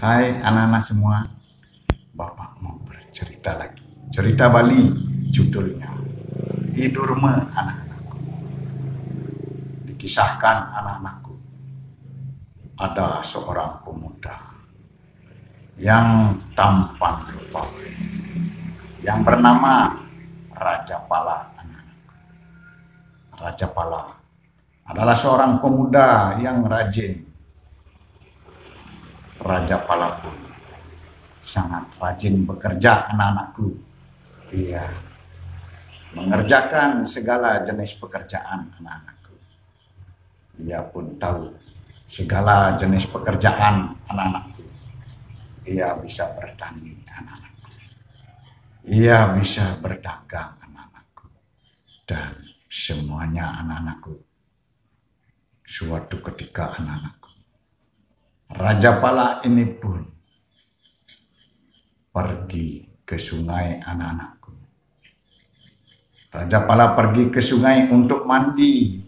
Hai anak-anak semua, Bapak mau bercerita lagi. Cerita Bali judulnya. Idurme anak-anakku. Dikisahkan anak-anakku. Ada seorang pemuda yang tampan rupa, yang bernama Raja Pala. Raja Pala adalah seorang pemuda yang rajin. Raja Pala pun sangat rajin bekerja anak-anakku. Ia mengerjakan segala jenis pekerjaan anak-anakku. Ia pun tahu segala jenis pekerjaan anak-anakku. Ia bisa bertani anak-anakku. Ia bisa berdagang anak-anakku. Dan semuanya anak-anakku. Suatu ketika anak-anakku, Raja Pala ini pun pergi ke sungai anak-anakku. Raja Pala pergi ke sungai untuk mandi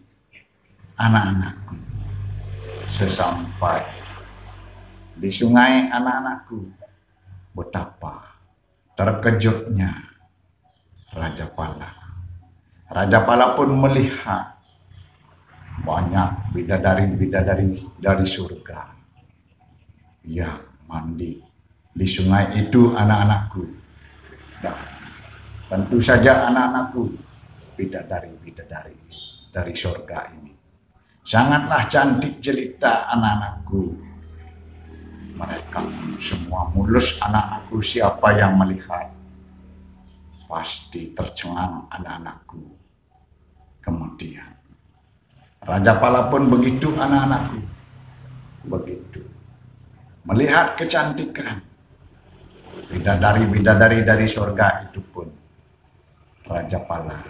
anak-anakku. Sesampai di sungai anak-anakku, betapa terkejutnya Raja Pala. Raja Pala pun melihat banyak bidadari-bidadari dari surga yang mandi di sungai itu anak-anakku. Dan tentu saja anak-anakku, bidadari-bidadari dari surga ini sangatlah cantik jelita anak-anakku. Mereka semua mulus anak-anakku. Siapa yang melihat pasti tercengang anak-anakku. Kemudian Raja Pala pun begitu anak-anakku. Begitu melihat kecantikan bidadari-bidadari dari surga itu pun, Raja Pala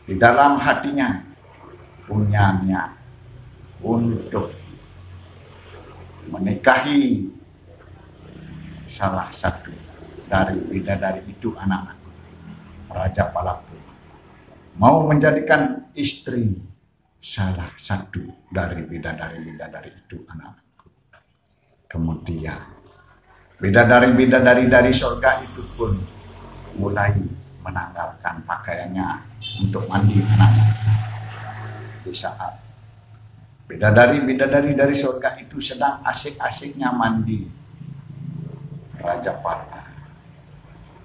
di dalam hatinya punya niat untuk menikahi salah satu dari bidadari itu anak-anakku. Raja Pala pun mau menjadikan istri salah satu dari bidadari-bidadari itu anak-anakku. Kemudian bidadari-bidadari dari surga itu pun mulai menanggalkan pakaiannya untuk mandi anak-anak. Di saat bidadari-bidadari dari surga itu sedang asik-asiknya mandi, Raja Pala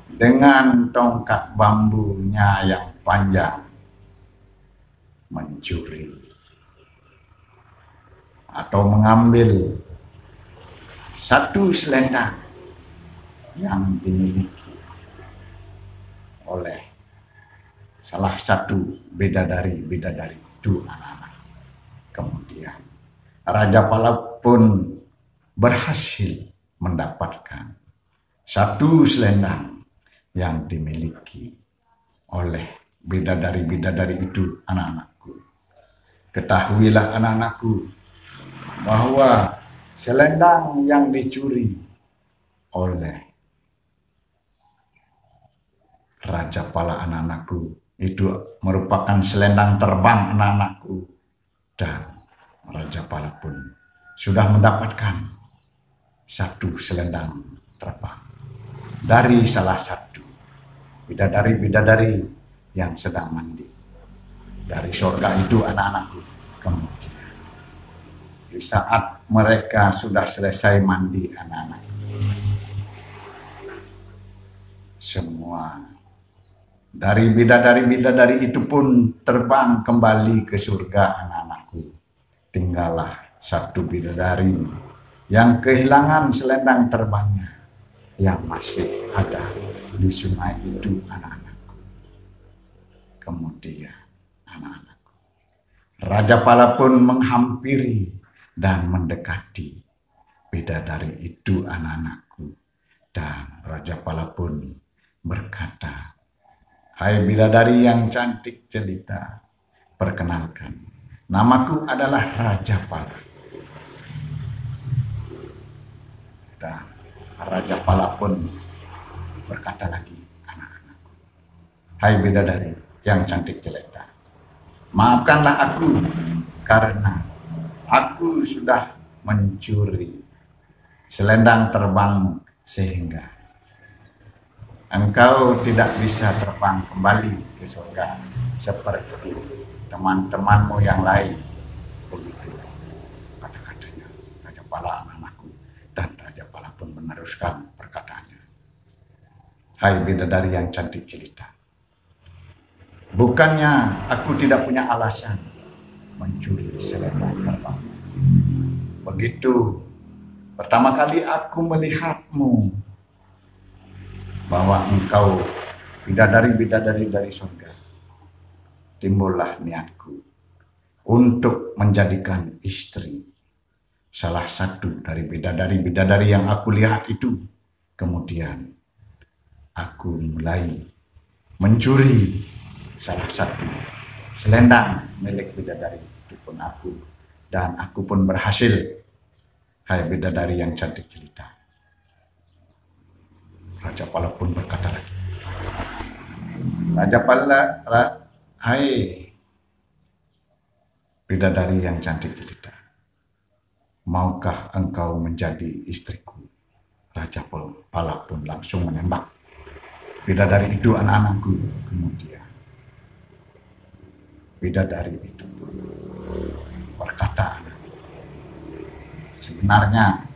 dengan tongkat bambunya yang panjang mencuri atau mengambil satu selendang yang dimiliki oleh salah satu bidadari-bidadari itu anak-anak. Kemudian Raja Pala pun berhasil mendapatkan satu selendang yang dimiliki oleh bidadari-bidadari itu anak-anakku. Ketahuilah anak-anakku bahwa selendang yang dicuri oleh Raja Pala anak-anakku itu merupakan selendang terbang anak-anakku. Dan Raja Pala pun sudah mendapatkan satu selendang terbang dari salah satu bidadari-bidadari yang sedang mandi dari surga itu anak-anakku. Kemudian di saat mereka sudah selesai mandi anak-anak, semua dari bidadari-bidadari itu pun terbang kembali ke surga anak-anakku. Tinggallah satu bidadari yang kehilangan selendang terbangnya yang masih ada di sungai itu anak-anakku. Kemudian anak-anakku, Raja Pala pun menghampiri dan mendekati bidadari itu anak-anakku. Dan Raja Pala pun berkata, "Hai bidadari yang cantik jelita, perkenalkan, namaku adalah Raja Pala." Dan Raja Pala pun berkata lagi, "Anak-anakku, hai bidadari yang cantik jelita, maafkanlah aku karena aku sudah mencuri selendang terbang sehingga engkau tidak bisa terbang kembali ke surga seperti teman-temanmu yang lain. Begitu kata-katanya Raja Pala anak-anakku, dan Raja Pala pun meneruskan perkataannya. Hai bidadari yang cantik jelita, bukannya aku tidak punya alasan mencuri selendang terbang. Begitu pertama kali aku melihatmu, bahwa engkau bidadari-bidadari dari surga, timbullah niatku untuk menjadikan istri salah satu dari bidadari-bidadari yang aku lihat itu. Kemudian aku mulai mencuri salah satu selendang milik bidadari itu pun aku, dan aku pun berhasil. Hai bidadari yang cantik jelita. Raja Pala pun berkata lagi, Raja Pala, hai bidadari yang cantik jelita, maukah engkau menjadi istriku? Raja Pala pun langsung menembak bidadari itu, anak-anakku. Kemudian bidadari itu pun berkata, sebenarnya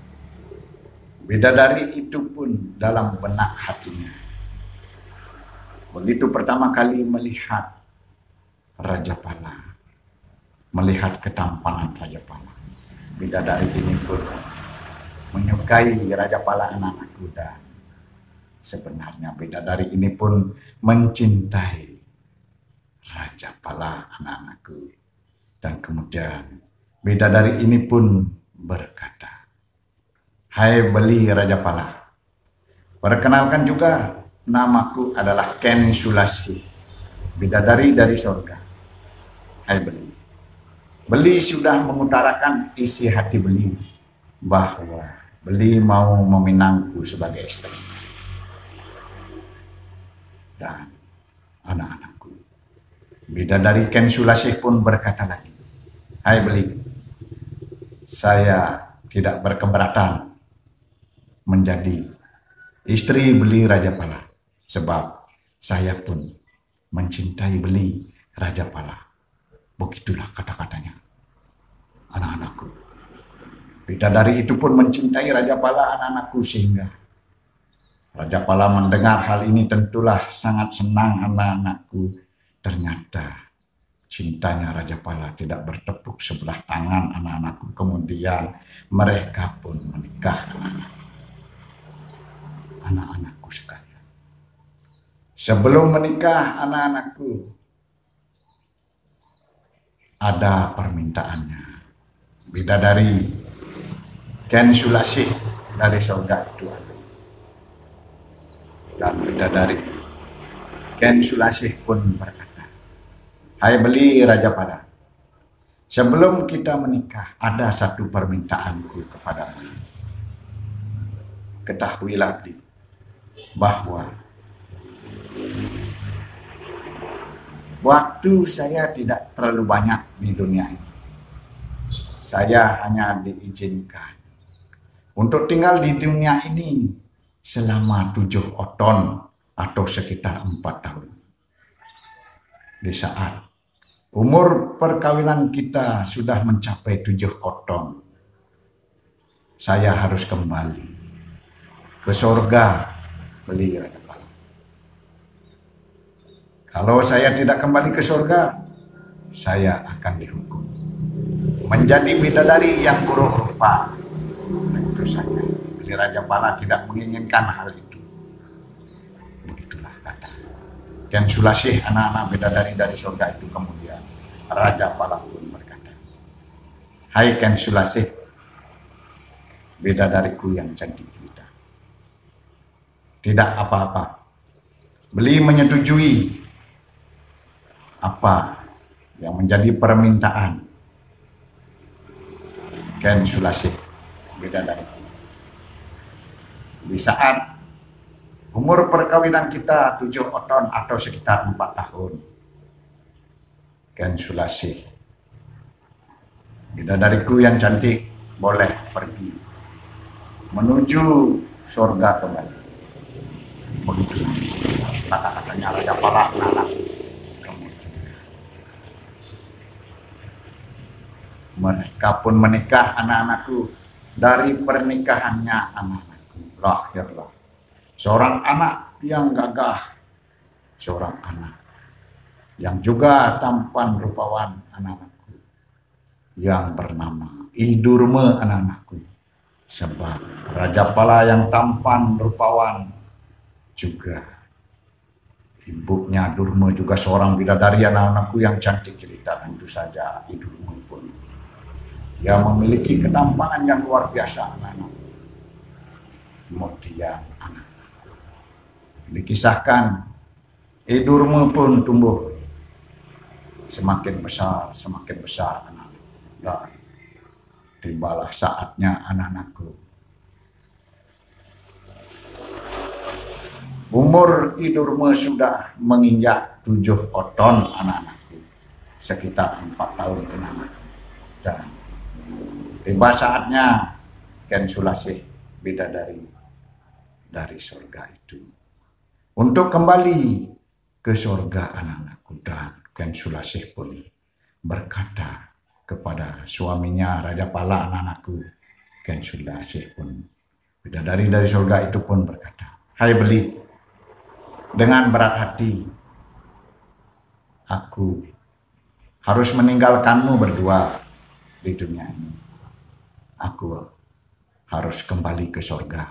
bidadari itu pun dalam benak hatinya, begitu pertama kali melihat Raja Pala, melihat ketampanan Raja Pala, bidadari ini pun menyukai Raja Pala, anak-anakku. Dan sebenarnya bidadari ini pun mencintai Raja Pala, anak-anakku. Dan kemudian bidadari ini pun berkata, hai beli Raja Pala, perkenalkan juga, namaku adalah Ken Sulasi, bidadari dari surga. Hai beli. Beli sudah mengutarakan isi hati beli, bahwa beli mau meminangku sebagai istri. Dan anak-anakku, bidadari Ken Sulasi pun berkata lagi, hai beli, saya tidak berkeberatan menjadi istri beli Raja Pala, sebab saya pun mencintai beli Raja Pala. Begitulah kata-katanya, anak-anakku. Bidadari itu pun mencintai Raja Pala, anak-anakku, sehingga Raja Pala mendengar hal ini tentulah sangat senang, anak-anakku. Ternyata cintanya Raja Pala tidak bertepuk sebelah tangan, anak-anakku. Kemudian mereka pun menikah, anak-anakku sekalian. Sebelum menikah, anak-anakku, ada permintaannya. Bidadari Ken Sulasi dari surga itu ada. Dan bidadari Ken Sulasi pun berkata, hai beli Raja Pala, sebelum kita menikah ada satu permintaanku kepadamu. Ketahuilah beli, bahwa waktu saya tidak terlalu banyak di dunia ini. Saya hanya diizinkan untuk tinggal di dunia ini selama 7 oton atau sekitar 4 tahun. Di saat umur perkawinan kita sudah mencapai 7 oton, saya harus kembali ke surga beli Raja Pala. Kalau saya tidak kembali ke surga, saya akan dihukum menjadi bidadari yang buruk rupa. Tentu saja beli Raja Pala tidak menginginkan hal itu. Begitulah kata Ken Sulasi, anak-anak bidadari dari surga itu. Kemudian Raja Pala pun berkata, hai Ken Sulasi, bidadariku yang cantik kita, tidak apa-apa. Beli menyetujui apa yang menjadi permintaan Ken Sulasi, bidadari. Di saat umur perkawinan kita 7 oton atau sekitar 4 tahun, Ken Sulasi, bidadariku yang cantik, boleh pergi menuju surga kembali. Begitu kata-katanya Raja Pala anak. Mereka pun menikah anak-anakku. Dari pernikahannya anak-anakku lahirlah seorang anak yang gagah, seorang anak yang juga tampan rupawan anak-anakku, yang bernama Idurme anak-anakku. Sebab Raja Pala yang tampan rupawan juga ibunya Durme juga seorang bidadari anak-anakku yang cantik cerita. Tentu saja Idurme pun dia memiliki ketampanan yang luar biasa anak-anak. Kemudian anak dikisahkan Idurme pun tumbuh semakin besar anak-anak. Dan tibalah saatnya anak-anakku. Umur Idurme sudah menginjak 7 oton anak-anakku. Sekitar 4 tahun anak-anak. Dan tiba saatnya Ken Sulasih bidadari dari surga itu untuk kembali ke surga anak-anakku. Dan Ken Sulasih pun berkata kepada suaminya Raja Pala anak-anakku. Ken Sulasih pun bidadari dari surga itu pun berkata, "Hai Beli, dengan berat hati aku harus meninggalkanmu berdua di dunia ini. Aku harus kembali ke surga.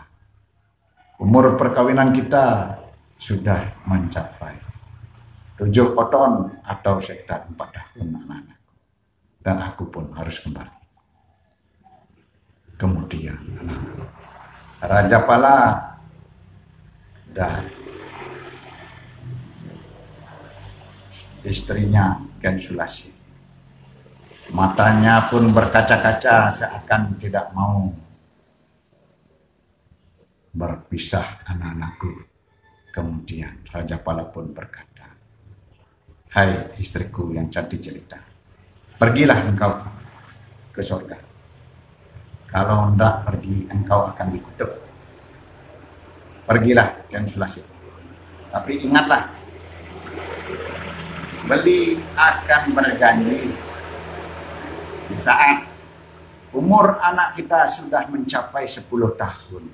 Umur perkawinan kita sudah mencapai 7 oton atau sekitar 4 tahun anak-anak. Dan aku pun harus kembali." Kemudian Raja Pala dan istrinya Ken Sulasih, matanya pun berkaca-kaca seakan tidak mau berpisah anak-anakku. Kemudian Raja Pala pun berkata, "Hai istriku yang cantik cerita, pergilah engkau ke surga. Kalau hendak pergi engkau akan dikutuk. Pergilah Ken Sulasih. Tapi ingatlah, Beli akan berjanji di saat umur anak kita sudah mencapai 10 tahun,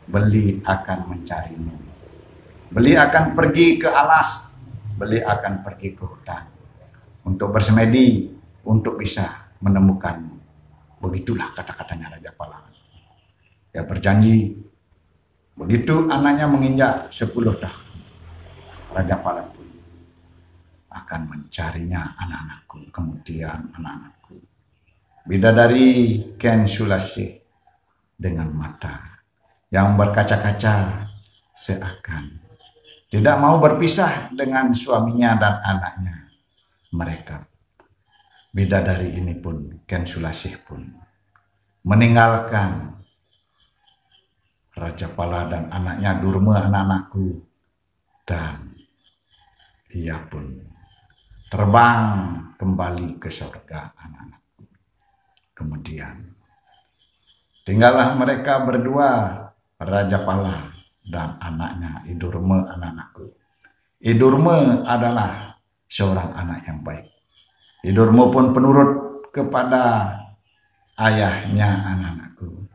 Beli akan mencarimu. Beli akan pergi ke alas, Beli akan pergi ke hutan untuk bersemedi, untuk bisa menemukanmu." Begitulah kata-katanya Raja Pala. Dia berjanji. Begitu anaknya menginjak 10 tahun, Raja Pala pun akan mencarinya anak-anakku. Kemudian anak-anakku, bidadari Ken Sulasih dengan mata yang berkaca-kaca seakan tidak mau berpisah dengan suaminya dan anaknya. Mereka, bidadari ini pun, Ken Sulasih pun meninggalkan Raja Pala dan anaknya Durme anak-anakku, dan ia pun terbang kembali ke surga anak-anakku. Kemudian tinggallah mereka berdua, Raja Pala dan anaknya Idurme anak-anakku. Idurme adalah seorang anak yang baik. Idurme pun penurut kepada ayahnya anak-anakku.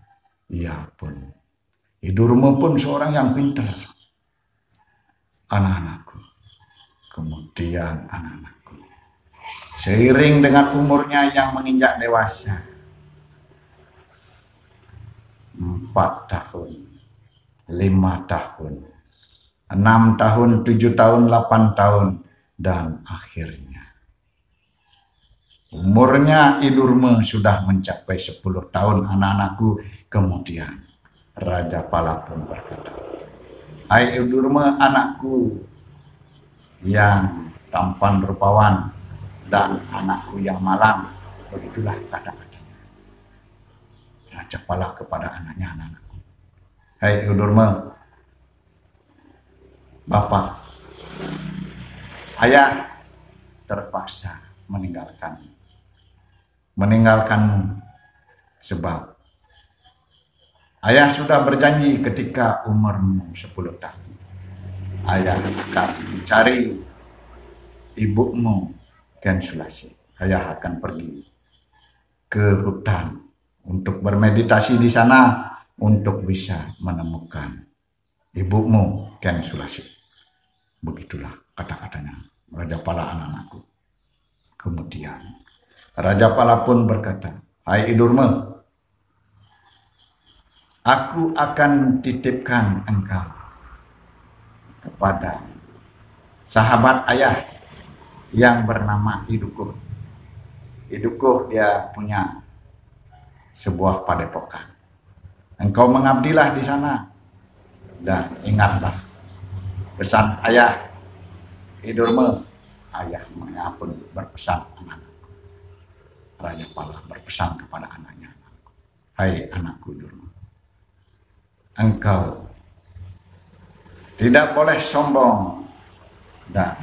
Idurme pun seorang yang pintar anak-anakku. Kemudian anak-anakku, seiring dengan umurnya yang menginjak dewasa, 4 tahun, 5 tahun, 6 tahun, 7 tahun, 8 tahun, dan akhirnya umurnya Idurme sudah mencapai 10 tahun anak-anakku. Kemudian Raja Pala pun berkata, "Hai Idurme anakku yang tampan rupawan dan anakku yang malang." Begitulah kata-katanya Raja Pala kepada anaknya, "Anak-anakku, hai Idurme, bapak, ayah terpaksa meninggalkanmu sebab Ayah sudah berjanji ketika umurmu 10 tahun. Ayah akan mencari ibumu Ken Sulasi. Ayah akan pergi ke hutan untuk bermeditasi di sana untuk bisa menemukan ibumu Ken Sulasi. Begitulah kata-katanya Raja Pala, anak-anakku. Kemudian Raja Pala pun berkata, "Hai Idurme, aku akan titipkan engkau kepada sahabat ayah yang bernama Idukuh. Idukuh dia punya sebuah padepokan. Engkau mengabdilah di sana dan ingatlah pesan ayah Idurme." Ayahnya pun berpesan, anak-anakku. Raja Pala berpesan kepada anaknya, "Hai anakku Idurme, engkau tidak boleh sombong dan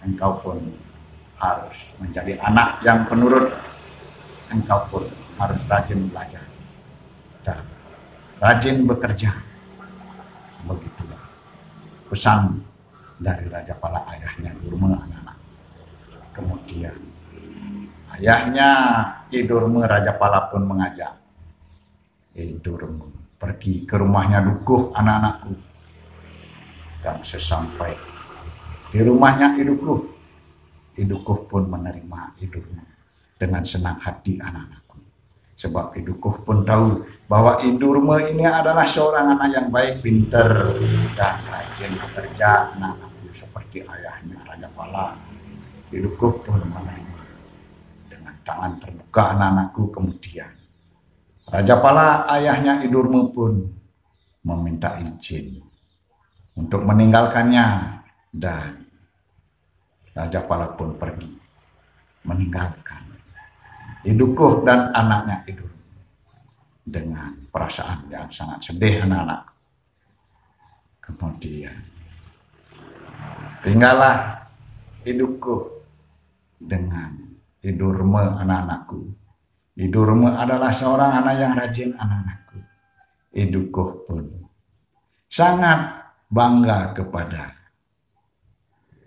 engkau pun harus menjadi anak yang penurut. Engkau pun harus rajin belajar dan rajin bekerja." Begitulah pesan dari Raja Pala ayahnya Idurme, anak-anak. Kemudian ayahnya Idurme, Raja Pala pun mengajak Idurme pergi ke rumahnya Dukuh, anak-anakku. Dan sesampai di rumahnya Idukuh pun menerima Idurme dengan senang hati, anak-anakku. Sebab Idukuh pun tahu bahwa Idurme ini adalah seorang anak yang baik, pintar, dan rajin bekerja, anak-anakku, seperti ayahnya Raja Pala. Idukuh pun menerima dengan tangan terbuka, anak-anakku. Kemudian Raja Pala ayahnya Idurme pun meminta izin untuk meninggalkannya, dan Raja Pala pun pergi meninggalkan Idukuh dan anaknya Idurme dengan perasaan yang sangat sedih, anak-anak. Kemudian tinggallah Idukuh dengan Idurme, anak-anakku. Idurme adalah seorang anak yang rajin, anak-anakku. Idukuh pun sangat bangga kepada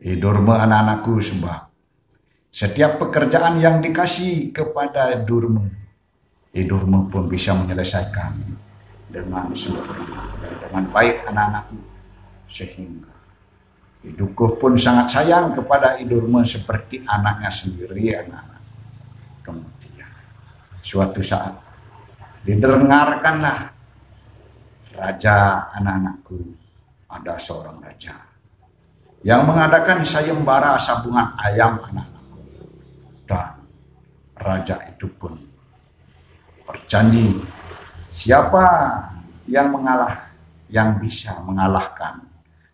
Idurme, anak-anakku, sebab setiap pekerjaan yang dikasih kepada Idurme pun bisa menyelesaikan dengan sempurna dan dengan baik, anak-anakku. Sehingga Idukuh pun sangat sayang kepada Idurme seperti anaknya sendiri, anak-anak. Kemudian suatu saat didengarkanlah raja, anak-anakku, ada seorang raja yang mengadakan sayembara sabungan ayam, anak-anakku. Dan raja itu pun berjanji, siapa yang bisa mengalahkan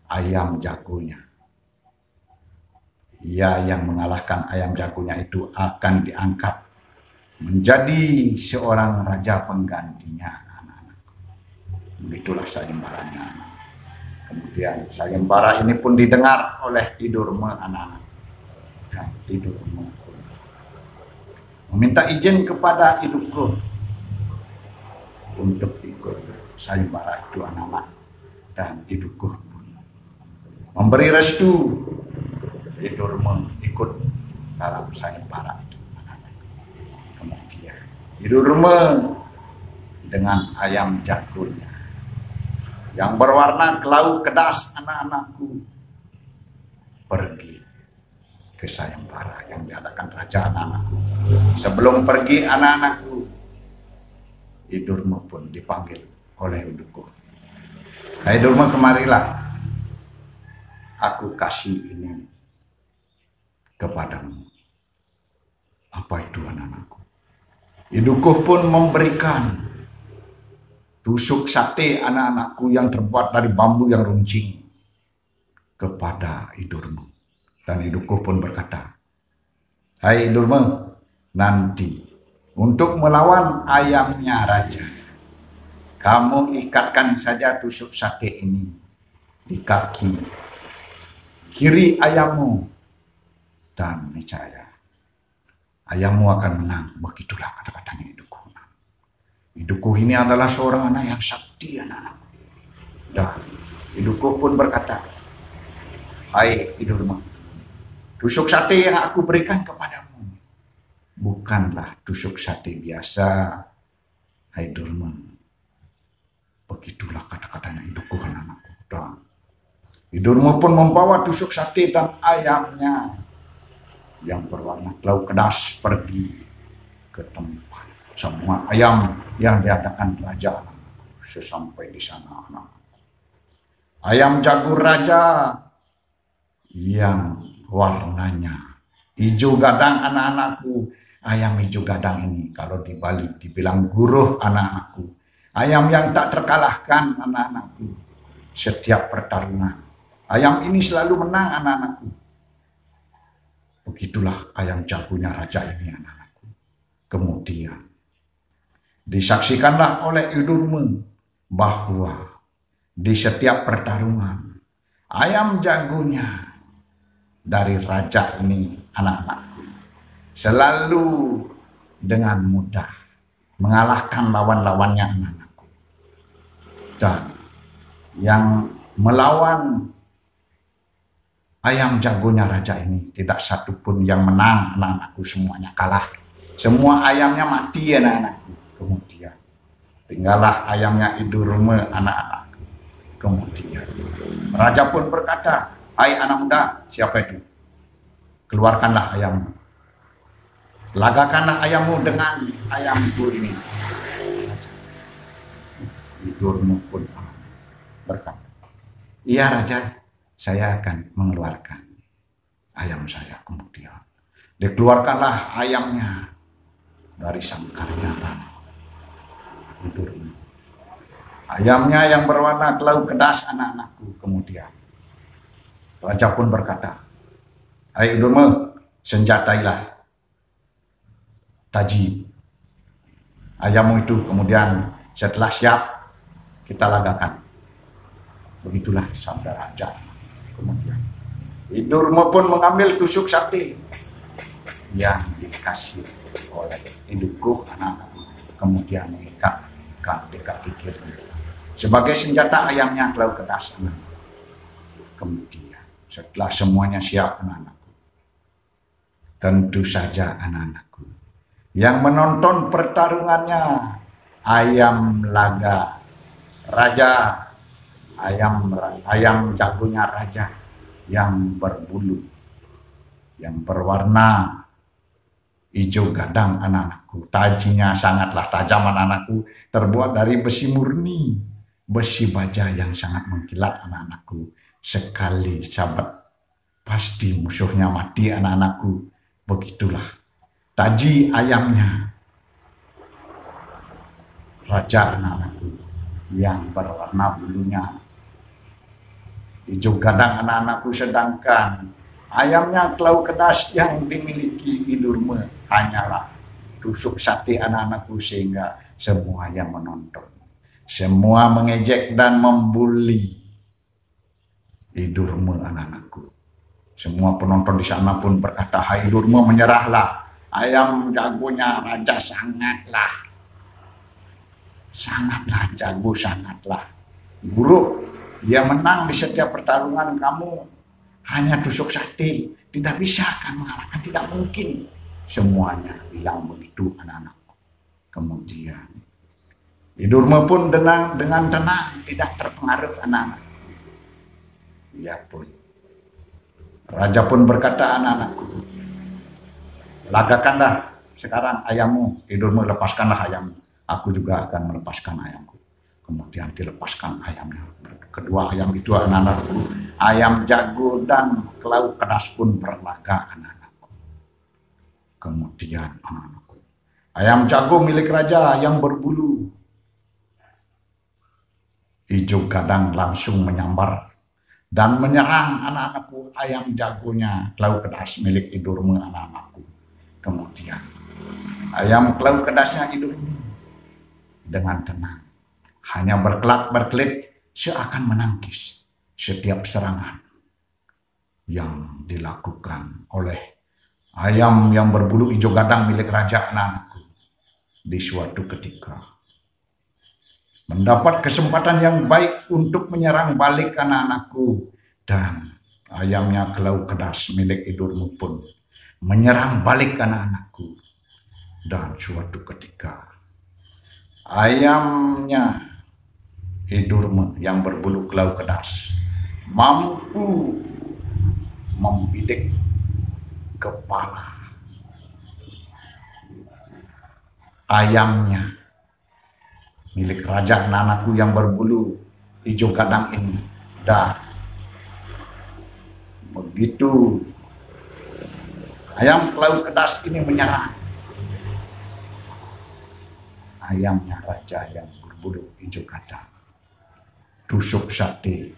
ayam jagonya, yang mengalahkan ayam jagonya itu akan diangkat menjadi seorang raja penggantinya, anak-anak. Begitulah sayembaranya. Kemudian sayembara ini pun didengar oleh Idurme, anak-anak. Dan Idurme pun meminta izin kepada Idukuh untuk ikut sayembara itu, anak-anak. Dan Idukuh pun memberi restu Idurme ikut dalam sayembara itu, anak-anak. Kemudian Idurme dengan ayam jagonya yang berwarna kelau kedas, anak-anakku, pergi ke sayembara yang diadakan raja, anak-anakku. Sebelum pergi, anak-anakku, Idurme pun dipanggil oleh Idukuh. "Hai Idurme, kemarilah, aku kasih ini kepadamu." "Apa itu, anak-anakku?" Idukuh pun memberikan tusuk sate, anak-anakku, yang terbuat dari bambu yang runcing kepada Idurme. Dan Idukuh pun berkata, "Hai Idurme, nanti untuk melawan ayamnya raja, kamu ikatkan saja tusuk sate ini di kaki kiri ayammu, dan niscaya ayammu akan menang." Begitulah kata-katanya Idukuh. Idukuh ini adalah seorang anak yang sakti, anak-anak. Dan Idukuh pun berkata, "Hai Idurma, tusuk sate yang aku berikan kepadamu bukanlah tusuk sate biasa, hai Idurma." Begitulah kata-katanya Idukuh, anak-anakku. Dan Idurma pun membawa tusuk sate dan ayamnya yang berwarna kelau kedas pergi ke tempat semua ayam yang diadakan raja, anak-anakku. Sesampai di sana, anak, ayam jago raja yang warnanya hijau gadang, anak-anakku. Ayam hijau gadang ini kalau di Bali dibilang guruh, anak-anakku. Ayam yang tak terkalahkan, anak-anakku. Setiap pertarungan ayam ini selalu menang, anak-anakku. Begitulah ayam jagonya raja ini, anak-anakku. Kemudian disaksikanlah oleh Idurma bahwa di setiap pertarungan ayam jagonya dari raja ini, anak-anakku, selalu dengan mudah mengalahkan lawan-lawannya, anak-anakku. Dan yang melawan ayam jagonya raja ini tidak satu pun yang menang, anak-anakku. Semuanya kalah. Semua ayamnya mati, anak-anakku. Kemudian tinggallah ayamnya Idurma, anak-anakku. Kemudian raja pun berkata, "Hai anak muda, siapa itu? Keluarkanlah ayammu. Lagakanlah ayammu dengan ayamku ini." Idurma pun berkata, "Iya raja, saya akan mengeluarkan ayam saya." Kemudian dikeluarkanlah ayamnya dari sangkarnya Idurma. Ayamnya yang berwarna kelau kedas, anak-anakku. Kemudian raja pun berkata, "Hai Idurma, senjatailah taji ayammu itu. Kemudian setelah siap, kita lagakan." Begitulah sabda raja. Kemudian Idurma pun mengambil tusuk sate yang dikasih oleh Idukuh, anak-anakku. Kemudian mengikat dekat kikirnya sebagai senjata ayamnya kelau kedas, anak. Kemudian setelah semuanya siap, anak-anakku, tentu saja, anak-anakku, yang menonton pertarungannya ayam laga raja, ayam jagonya raja yang berbulu, yang berwarna hijau gadang, anak-anakku. Tajinya sangatlah tajam, anak-anakku, terbuat dari besi murni, besi baja yang sangat mengkilat, anak-anakku. Sekali sahabat, pasti musuhnya mati, anak-anakku. Begitulah taji ayamnya raja, anak-anakku, yang berwarna bulunya hijau gadang, anak-anakku. Sedangkan ayamnya kelau kedas yang dimiliki Idurma hanyalah tusuk sate, anak-anakku. Sehingga semua yang menonton, semua mengejek dan membuli Idurma, anak-anakku. Semua penonton di sana pun berkata, "Hai Idurma, menyerahlah. Ayam jagonya raja sangatlah jago, sangatlah buruk. Dia menang di setiap pertarungan. Kamu hanya tusuk sate, tidak bisa akan mengalahkan, tidak mungkin." Semuanya bilang begitu, anak-anakku. Kemudian Idurma pun dengan tenang, tidak terpengaruh, anak-anak. Ia pun, raja pun berkata, "Anak-anakku, lagakanlah sekarang ayammu. Idurma, lepaskanlah ayammu. Aku juga akan melepaskan ayamku." Kemudian dilepaskan ayamnya. Kedua ayam itu, anak-anakku, ayam jago dan kelau kedas pun berlaga, anak-anakku. Kemudian, anak-anakku, ayam jago milik raja yang berbulu hijau gadang langsung menyambar dan menyerang, anak-anakku, ayam jagonya kelau kedas milik Idurma, anak-anakku. Kemudian ayam kelau kedasnya Idurma dengan tenang hanya berkelak-berkelip seakan menangkis setiap serangan yang dilakukan oleh ayam yang berbulu hijau gadang milik raja, anak-anakku. Di suatu ketika mendapat kesempatan yang baik untuk menyerang balik anak-anakku, dan ayamnya Kelau Kedas milik Idurmu pun menyerang balik anak-anakku. Dan suatu ketika ayamnya Idurmu yang berbulu Kelau Kedas mampu membidik kepala ayamnya milik raja anak-anakku yang berbulu hijau gadang ini. Dan begitu ayam Kelau Kedas ini menyerang ayamnya raja yang berbulu hijau gadang, tusuk sate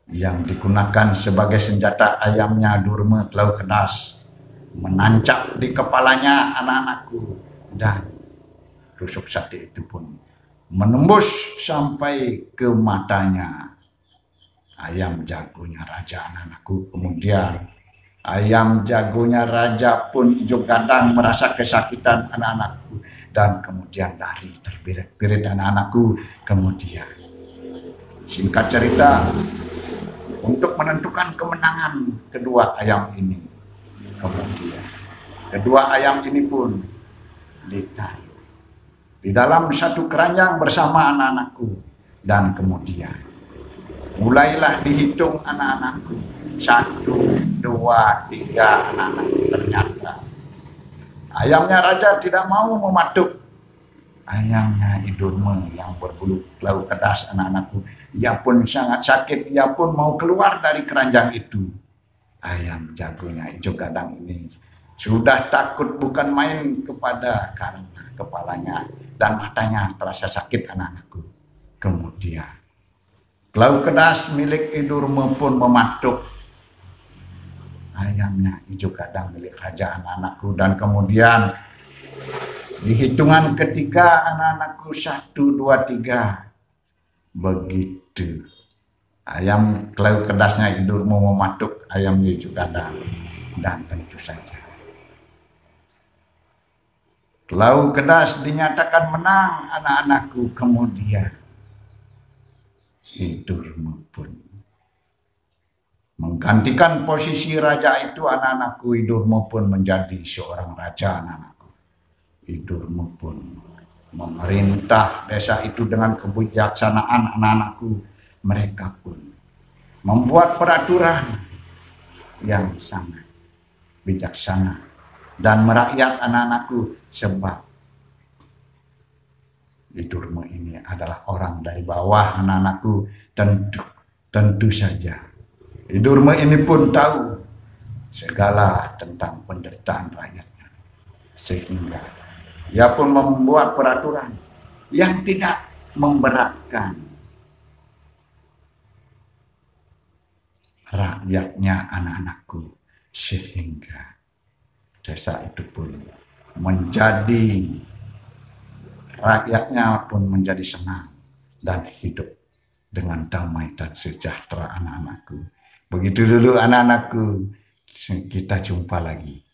yang digunakan sebagai senjata ayamnya Durma Kelau Kedas menancap di kepalanya anak-anakku, dan tusuk sate itu pun menembus sampai ke matanya ayam jagonya raja anak-anakku. Kemudian ayam jagonya raja pun hijau gadang merasa kesakitan anak-anakku, dan kemudian lari terbirit-birit anak-anakku. Kemudian singkat cerita, untuk menentukan kemenangan kedua ayam ini, kemudian kedua ayam ini pun ditaruh di dalam satu keranjang bersama anak-anakku, dan kemudian mulailah dihitung anak-anakku. 1, 2, 3 anak-anakku. Ternyata ayamnya raja tidak mau mematuk ayamnya Idurma yang berbulu Kelau Kedas anak-anakku. Ia pun sangat sakit, ia pun mau keluar dari keranjang itu. Ayam jagonya hijau gadang ini sudah takut bukan main karena kepalanya dan matanya terasa sakit anak-anakku. Kemudian Kelau Kedas milik Idurma pun mematuk ayamnya hijau gadang milik raja anak-anakku, dan kemudian di hitungan ketiga anak-anakku 1, 2, 3 begitu ayam Kelau Kedasnya Idurma mematuk ayam hijau gadang, dan tentu saja Kelau Kedas dinyatakan menang anak-anakku. Kemudian Idurma pun menggantikan posisi raja itu anak-anakku. Idurma pun menjadi seorang raja anak-anakku. Idurma pun memerintah desa itu dengan kebijaksanaan anak-anakku. Mereka pun membuat peraturan yang sangat bijaksana dan merakyat anak-anakku, sebab Idurma ini adalah orang dari bawah anak-anakku. Tentu saja Idurma ini pun tahu segala tentang penderitaan rakyatnya, sehingga ia pun membuat peraturan yang tidak memberatkan rakyatnya anak-anakku, sehingga desa itu pun menjadi, rakyatnya pun menjadi senang dan hidup dengan damai dan sejahtera anak-anakku. Begitu dulu anak-anakku, kita jumpa lagi.